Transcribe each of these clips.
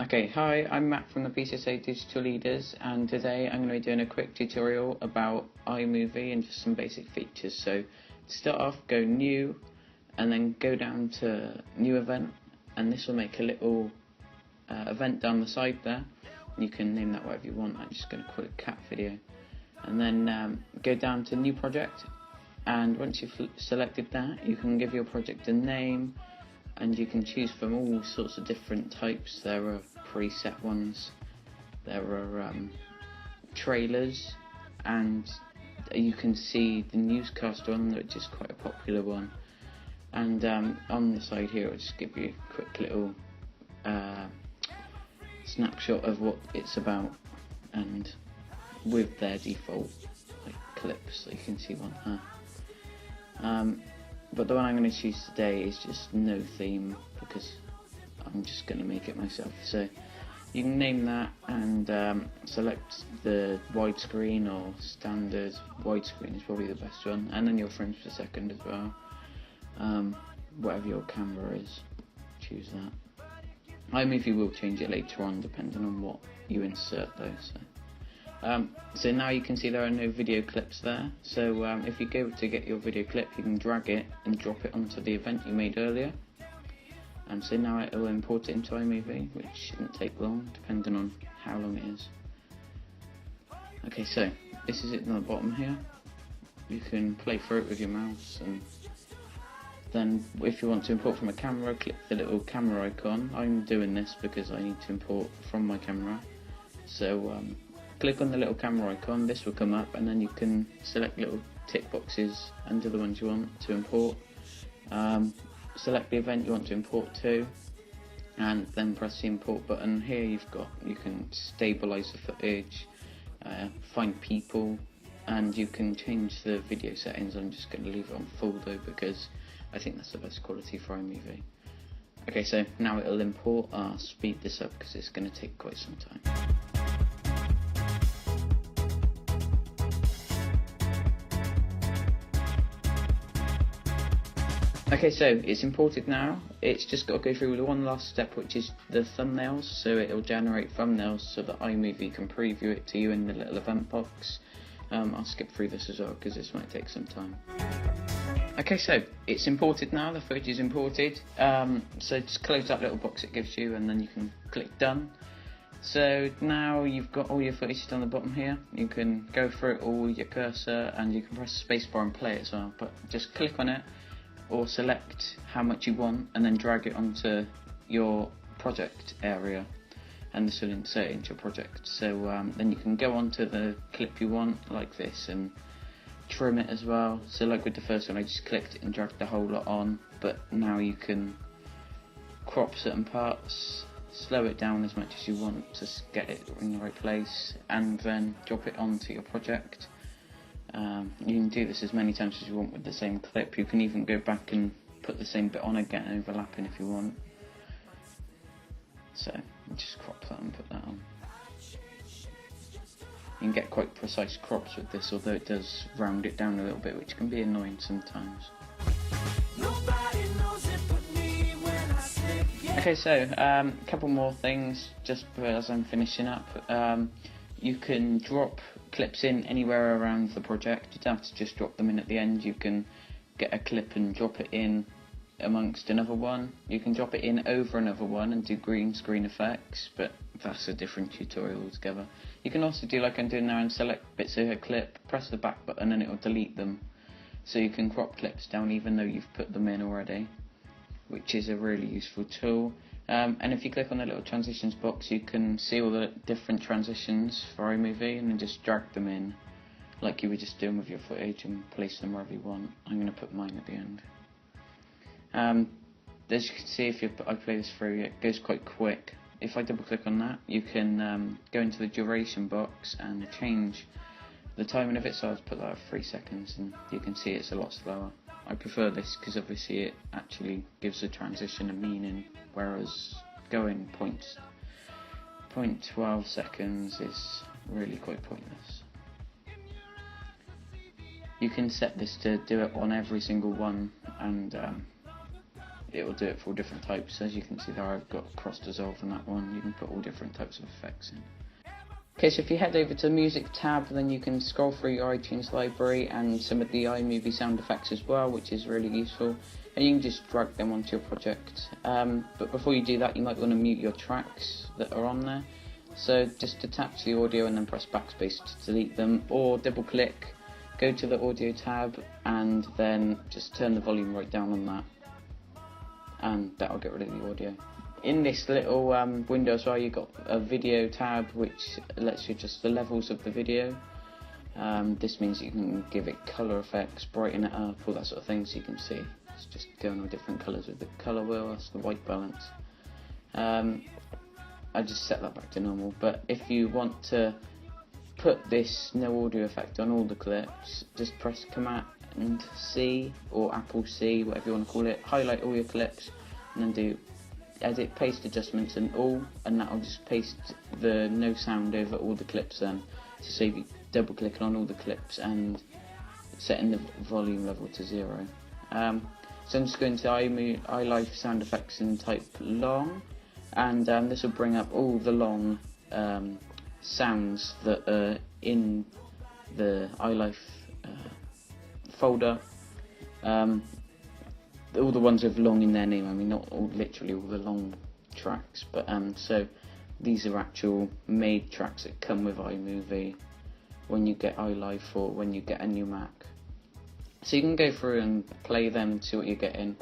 Okay, hi, I'm Matt from the PCSA Digital Leaders, and today I'm going to be doing a quick tutorial about iMovie and just some basic features. So to start off, go new and then go down to new event, and this will make a little event down the side there. You can name that whatever you want. I'm just going to call it cat video, and then go down to new project, and once you've selected that, you can give your project a name. And you can choose from all sorts of different types. There are preset ones, there are trailers, and you can see the newscast one, which is quite a popular one. And on the side here, I'll just give you a quick little snapshot of what it's about, and with their default clips, so you can see one here. But the one I'm going to choose today is just no theme, because I'm just going to make it myself. So you can name that and select the widescreen or standard. Widescreen is probably the best one, and then your frames per second as well. Whatever your camera is, choose that. iMovie will change it later on depending on what you insert though. So now you can see there are no video clips there, so if you go to get your video clip, you can drag it and drop it onto the event you made earlier, and so now it will import it into iMovie, which shouldn't take long depending on how long it is. Okay, so this is it on the bottom here. You can play through it with your mouse, and then if you want to import from a camera, click the little camera icon. I'm doing this because I need to import from my camera, so click on the little camera icon, this will come up, and then you can select little tick boxes under the ones you want to import. Select the event you want to import to, and then press the import button. Here you can stabilize the footage, find people, and you can change the video settings. I'm just going to leave it on full though, because I think that's the best quality for iMovie. Okay, so now it'll import. I'll speed this up because it's going to take quite some time. Okay, so it's imported now. It's just got to go through one last step, which is the thumbnails. So it'll generate thumbnails so that iMovie can preview it to you in the little event box. I'll skip through this as well because this might take some time. Okay, so it's imported now. The footage is imported. So just close that little box it gives you, and then you can click done. So now you've got all your footage down the bottom here. You can go through it all with your cursor, and you can press spacebar and play it as well. But just click on it, or select how much you want and then drag it onto your project area, and this will insert it into your project. So then you can go onto the clip you want like this and trim it as well. So like with the first one, I just clicked it and dragged the whole lot on, but now you can crop certain parts, slow it down as much as you want to get it in the right place, and then drop it onto your project. You can do this as many times as you want with the same clip. You can even go back and put the same bit on again, overlapping if you want. So just crop that and put that on. You can get quite precise crops with this, although it does round it down a little bit, which can be annoying sometimes. Okay, so a couple more things just as I'm finishing up. You can drop clips in anywhere around the project. You don't have to just drop them in at the end. You can get a clip and drop it in amongst another one. You can drop it in over another one and do green screen effects, but that's a different tutorial altogether. You can also do like I'm doing now and select bits of a clip, press the back button, and it will delete them. So you can crop clips down even though you've put them in already, which is a really useful tool. And if you click on the little transitions box, you can see all the different transitions for iMovie and then just drag them in like you were just doing with your footage and place them wherever you want. I'm going to put mine at the end. As you can see, if I play this through, it goes quite quick. If I double click on that, you can go into the duration box and change the timing of it. So I'll put that at 3 seconds, and you can see it's a lot slower. I prefer this because obviously it actually gives the transition a meaning, whereas going 0.12 seconds is really quite pointless. You can set this to do it on every single one, and it will do it for all different types. As you can see there, I've got cross dissolve on that one. You can put all different types of effects in. Okay, so if you head over to the music tab, then you can scroll through your iTunes library and some of the iMovie sound effects as well, which is really useful. And you can just drag them onto your project. But before you do that, you might want to mute your tracks that are on there. So just detach the audio and then press backspace to delete them, or double click, go to the audio tab, and then just turn the volume right down on that. And that'll get rid of the audio. In this little window as well, you've got a video tab which lets you adjust the levels of the video. This means you can give it colour effects, brighten it up, all that sort of thing, so you can see. It's just going with different colours with the colour wheel, that's the white balance. I just set that back to normal, but if you want to put this no audio effect on all the clips, just press Command C or Apple C, whatever you want to call it, highlight all your clips, and then do edit paste adjustments and all, and that'll just paste the no sound over all the clips then, to save you double clicking on all the clips and setting the volume level to 0. So I'm just going to iLife sound effects and type long, and this will bring up all the long sounds that are in the iLife folder. All the ones with long in their name, I mean not all, literally all the long tracks, but so these are actual made tracks that come with iMovie when you get iLife or when you get a new Mac. So you can go through and play them, see what you're getting,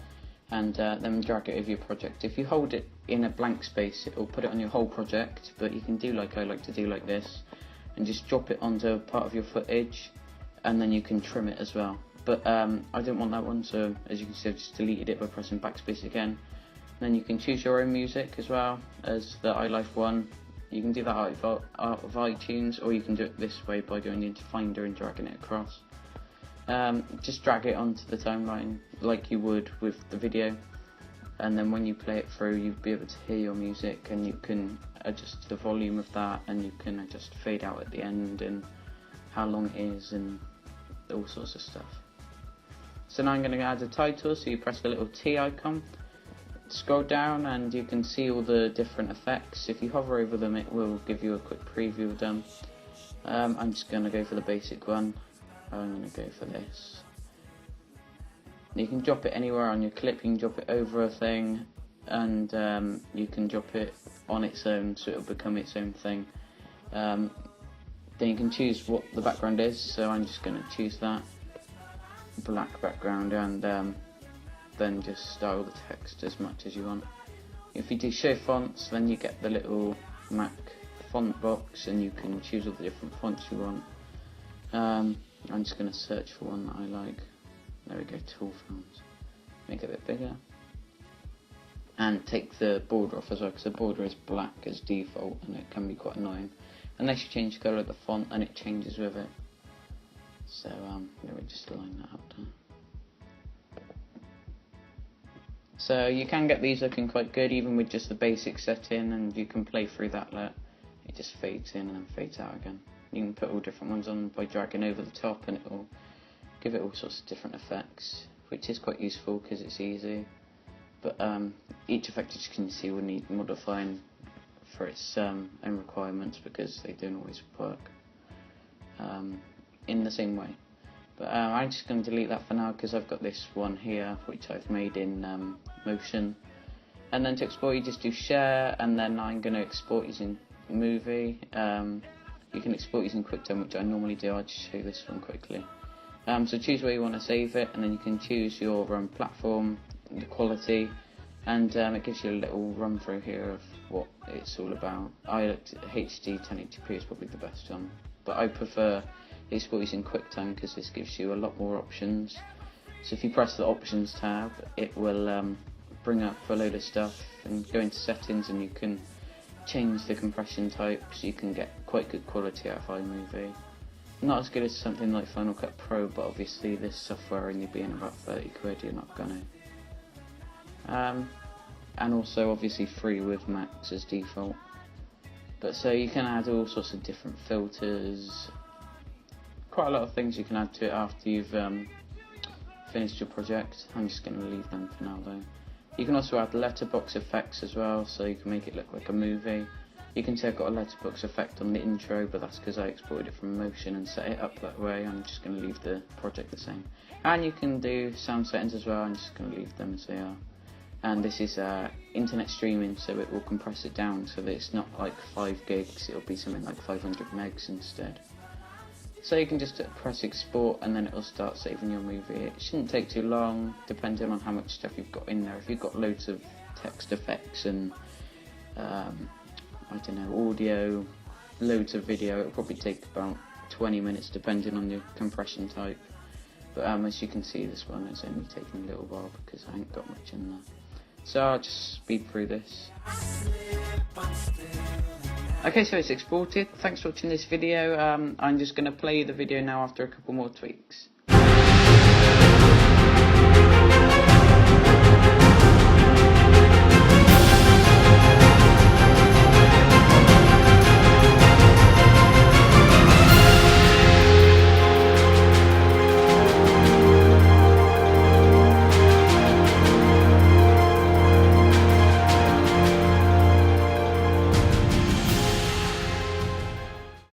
and then drag it over your project. If you hold it in a blank space, it will put it on your whole project, but you can do like I like to do, like this, and just drop it onto part of your footage, and then you can trim it as well. But I don't want that one, so as you can see I've just deleted it by pressing backspace again. Then you can choose your own music as well as the iLife one. You can do that out of iTunes, or you can do it this way by going into Finder and dragging it across. Just drag it onto the timeline like you would with the video, and then when you play it through you'll be able to hear your music, and you can adjust the volume of that, and you can adjust fade out at the end and how long it is and all sorts of stuff. So now I'm going to add a title, so you press the little T icon, scroll down, and you can see all the different effects. If you hover over them it will give you a quick preview of them. I'm just going to go for the basic one. I'm going to go for this. You can drop it anywhere on your clip, you can drop it over a thing, and you can drop it on its own so it will become its own thing. Then you can choose what the background is, so I'm just going to choose that. Black background, and then just style the text as much as you want. If you do show fonts, then you get the little Mac font box, and you can choose all the different fonts you want. I'm just going to search for one that I like. There we go, tool fonts. Make it a bit bigger. And take the border off as well, because the border is black as default, and it can be quite annoying. Unless you change the colour of the font, and it changes with it. So let me just line that up now. So you can get these looking quite good even with just the basic setting, and you can play through that let it just fades in and then fades out again. You can put all different ones on by dragging over the top, and it will give it all sorts of different effects, which is quite useful because it's easy. But each effect, as you can see, will need modifying for its own requirements, because they don't always work in the same way. But I'm just going to delete that for now, because I've got this one here which I've made in Motion. And then to export you just do share, and then I'm going to export using Movie. You can export using QuickTime, which I normally do. I'll just show you this one quickly. So choose where you want to save it, and then you can choose your platform, the quality, and it gives you a little run through here of what it's all about. I looked at HD 1080p is probably the best one, but I prefer export using QuickTime because this gives you a lot more options. So if you press the options tab, it will bring up a load of stuff and go into settings, and you can change the compression type, so you can get quite good quality out of iMovie. Not as good as something like Final Cut Pro, but obviously this software only being about 30 quid, you're not gonna. And also obviously free with Macs as default. But so you can add all sorts of different filters, quite a lot of things you can add to it after you've finished your project. I'm just going to leave them for now though. You can also add letterbox effects as well, so you can make it look like a movie. You can see I've got a letterbox effect on the intro, but that's because I exported it from Motion and set it up that way. I'm just going to leave the project the same. And you can do sound settings as well. I'm just going to leave them as they are. And this is internet streaming, so it will compress it down so that it's not like 5 gigs, it'll be something like 500 megs instead. So you can just press export and then it'll start saving your movie. It shouldn't take too long, depending on how much stuff you've got in there. If you've got loads of text effects and I don't know, audio, loads of video, it'll probably take about 20 minutes depending on your compression type. But as you can see, this one is only taking a little while because I ain't got much in there. So I'll just speed through this. Okay, so it's exported. Thanks for watching this video. I'm just going to play the video now after a couple more tweaks.